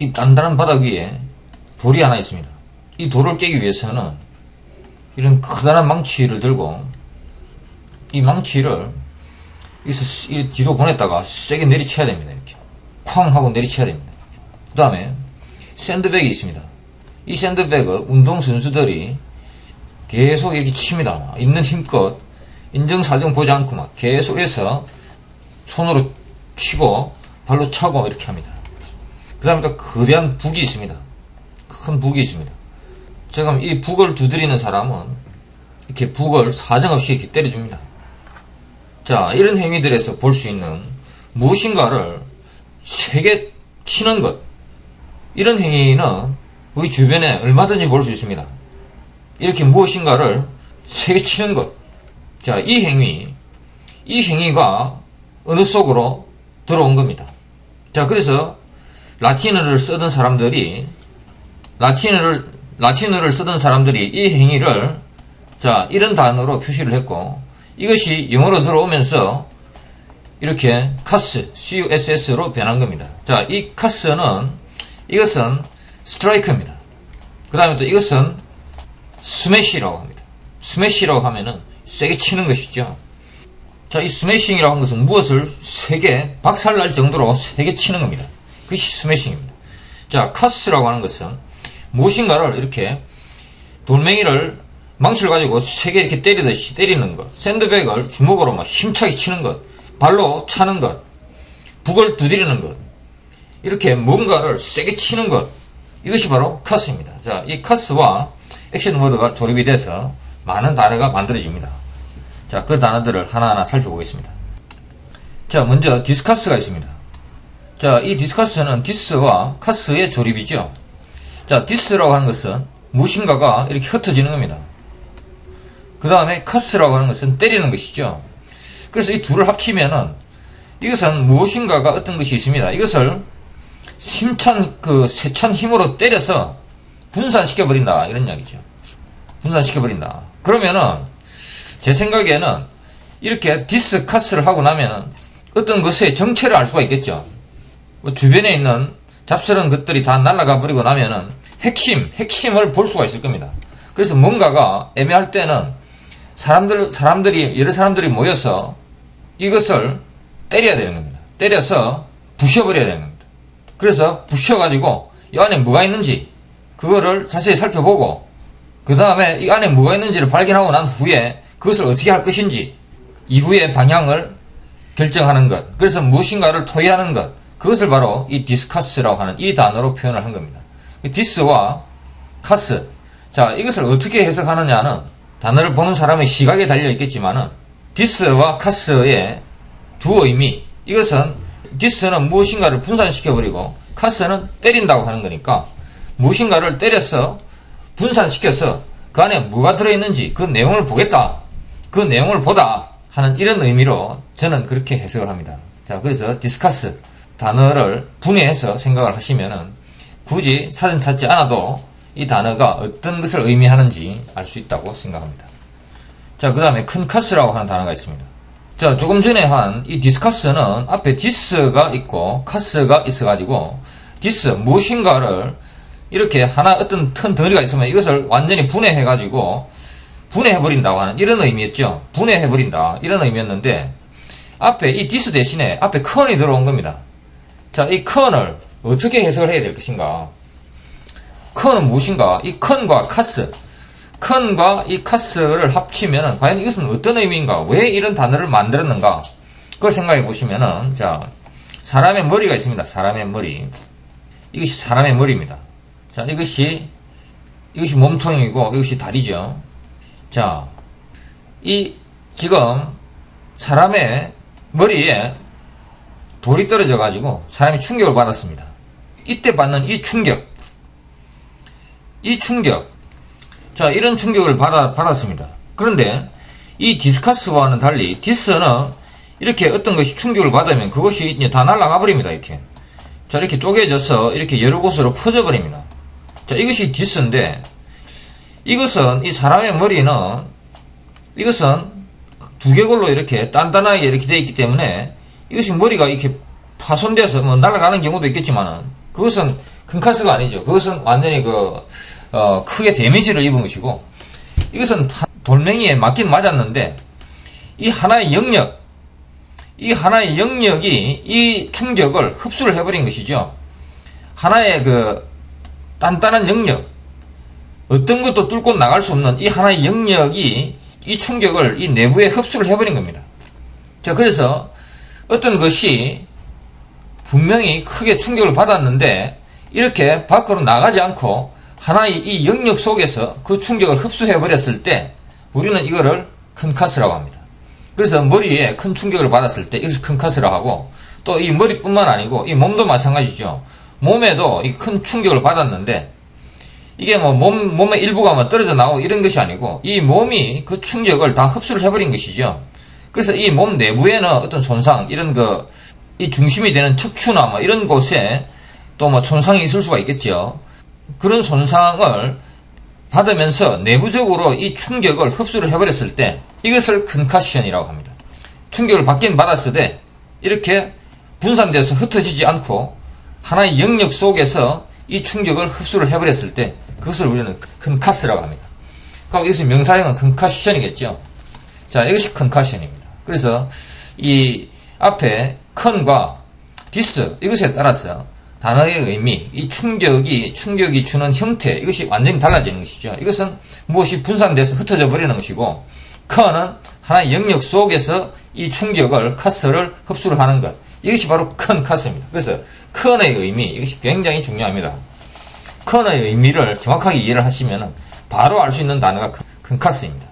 이 단단한 바닥 위에 돌이 하나 있습니다. 이 돌을 깨기 위해서는 이런 커다란 망치를 들고 이 망치를 여기서 뒤로 보냈다가 세게 내리쳐야 됩니다. 이렇게 쾅 하고 내리쳐야 됩니다. 그 다음에 샌드백이 있습니다. 이 샌드백을 운동선수들이 계속 이렇게 칩니다. 있는 힘껏 인정사정 보지 않고 막 계속해서 손으로 치고 발로 차고 이렇게 합니다. 그 다음에 또 거대한 북이 있습니다. 큰 북이 있습니다. 지금 이 북을 두드리는 사람은 이렇게 북을 사정없이 이렇게 때려줍니다. 자, 이런 행위들에서 볼 수 있는 무엇인가를 세게 치는 것, 이런 행위는 우리 주변에 얼마든지 볼 수 있습니다. 이렇게 무엇인가를 세게 치는 것. 자, 이 행위가 어느 속으로 들어온 겁니다. 자, 그래서 라틴어를 쓰던 사람들이 이 행위를 자, 이런 단어로 표시를 했고, 이것이 영어로 들어오면서 이렇게 CUSS, CUSS로 변한 겁니다. 자, 이 이것은 스트라이크입니다. 그 다음에 또 이것은 스매시라고 합니다. 스매시라고 하면은 세게 치는 것이죠. 자, 이 스매싱이라고 하는 것은 무엇을 세게 박살날 정도로 세게 치는 겁니다. 그것이 스매싱입니다. 자, 카스라고 하는 것은 무엇인가를 이렇게 돌멩이를 망치를 가지고 세게 이렇게 때리듯이 때리는 것, 샌드백을 주먹으로 막 힘차게 치는 것, 발로 차는 것, 북을 두드리는 것, 이렇게 뭔가를 세게 치는 것, 이것이 바로 카스입니다. 자, 이 카스와 액션 워드가 조립이 돼서 많은 단어가 만들어집니다. 자, 그 단어들을 하나하나 살펴보겠습니다. 자, 먼저 디스커스가 있습니다. 자, 이 디스커스는 디스와 카스의 조립이죠. 자, 디스라고 하는 것은 무엇인가가 이렇게 흩어지는 겁니다. 그 다음에 카스라고 하는 것은 때리는 것이죠. 그래서 이 둘을 합치면은 이것은 무엇인가가 어떤 것이 있습니다. 이것을 세찬 힘으로 때려서 분산시켜버린다. 이런 이야기죠. 분산시켜버린다. 그러면은 제 생각에는 이렇게 디스, 카스를 하고 나면은 어떤 것의 정체를 알 수가 있겠죠. 뭐 주변에 있는 잡스러운 것들이 다 날아가 버리고 나면은 핵심을 볼 수가 있을 겁니다. 그래서 뭔가가 애매할 때는 여러 사람들이 모여서 이것을 때려야 되는 겁니다. 때려서 부셔버려야 되는 겁니다. 그래서 부셔가지고 이 안에 뭐가 있는지 그거를 자세히 살펴보고 그 다음에 이 안에 뭐가 있는지를 발견하고 난 후에 그것을 어떻게 할 것인지 이후의 방향을 결정하는 것, 그래서 무엇인가를 토의하는 것, 그것을 바로 이 디스커스라고 하는 이 단어로 표현을 한 겁니다. 디스와 카스, 자, 이것을 어떻게 해석하느냐는 단어를 보는 사람의 시각에 달려 있겠지만은 디스와 카스의 두 의미, 이것은 디스는 무엇인가를 분산시켜버리고 카스는 때린다고 하는 거니까 무엇인가를 때려서 분산시켜서 그 안에 뭐가 들어있는지 그 내용을 보겠다, 그 내용을 보다 하는 이런 의미로 저는 그렇게 해석을 합니다. 자, 그래서 디스커스 단어를 분해해서 생각을 하시면은 굳이 사전 찾지 않아도 이 단어가 어떤 것을 의미하는지 알 수 있다고 생각합니다. 자, 그 다음에 컨커스라고 하는 단어가 있습니다. 자, 조금 전에 한 이 디스커스는 앞에 디스가 있고 카스가 있어가지고 디스, 무엇인가를 이렇게 하나 어떤 큰 덩어리가 있으면 이것을 완전히 분해해가지고 분해해버린다고 하는 이런 의미였죠. 분해해버린다 이런 의미였는데 앞에 이 디스 대신에 앞에 컨이 들어온 겁니다. 자, 이 컨을 어떻게 해석을 해야 될 것인가? 컨은 무엇인가? 이 컨과 카스, 컨과 이 카스를 합치면은 과연 이것은 어떤 의미인가? 왜 이런 단어를 만들었는가? 그걸 생각해 보시면은, 자, 사람의 머리가 있습니다. 사람의 머리. 이것이 사람의 머리입니다. 자, 이것이 몸통이고 이것이 다리죠. 자, 지금 사람의 머리에 돌이 떨어져 가지고 사람이 충격을 받았습니다. 이때 받는 이 충격, 자, 이런 충격을 받았습니다. 그런데 이 디스커스와는 달리 디스는 이렇게 어떤 것이 충격을 받으면 그것이 이제 다 날아가 버립니다. 이렇게. 자, 이렇게 쪼개져서 이렇게 여러 곳으로 퍼져 버립니다. 자, 이것이 디스인데 이것은 이 사람의 머리는 이것은 두개골로 이렇게 단단하게 이렇게 되어 있기 때문에 이것이 머리가 이렇게 파손돼서 뭐 날아가는 경우도 있겠지만은 그것은 큰 카스가 아니죠. 그것은 완전히 크게 데미지를 입은 것이고, 이것은 돌멩이에 맞긴 맞았는데, 이 하나의 영역이 이 충격을 흡수를 해버린 것이죠. 하나의 단단한 영역, 어떤 것도 뚫고 나갈 수 없는 이 하나의 영역이 이 충격을 이 내부에 흡수를 해버린 겁니다. 자, 그래서 어떤 것이 분명히 크게 충격을 받았는데 이렇게 밖으로 나가지 않고 하나의 이 영역 속에서 그 충격을 흡수해버렸을 때 우리는 이거를 큰 카스라고 합니다. 그래서 머리에 큰 충격을 받았을 때 이것을 큰 카스라고 하고, 또 이 머리뿐만 아니고 이 몸도 마찬가지죠. 몸에도 이 큰 충격을 받았는데 이게 몸의 일부가 떨어져 나오고 이런 것이 아니고 이 몸이 그 충격을 다 흡수를 해버린 것이죠. 그래서 이 몸 내부에는 어떤 손상, 이런 이 중심이 되는 척추나 이런 곳에 또 손상이 있을 수가 있겠죠. 그런 손상을 받으면서 내부적으로 이 충격을 흡수를 해버렸을 때 이것을 컨커션이라고 합니다. 충격을 받긴 받았으되 이렇게 분산돼서 흩어지지 않고 하나의 영역 속에서 이 충격을 흡수를 해버렸을 때 그것을 우리는 컨커스라고 합니다. 그럼 이것이 명사형은 컨커션이겠죠. 자, 이것이 컨커션입니다. 그래서 이 앞에 컨과 디스, 이것에 따라서 단어의 의미, 이 충격이 주는 형태, 이것이 완전히 달라지는 것이죠. 이것은 무엇이 분산돼서 흩어져 버리는 것이고, 컨은 하나의 영역 속에서 이 충격을, 카스를 흡수를 하는 것. 이것이 바로 컨커스입니다. 그래서 컨의 의미, 이것이 굉장히 중요합니다. 컨의 의미를 정확하게 이해를 하시면 바로 알 수 있는 단어가 컨커스입니다.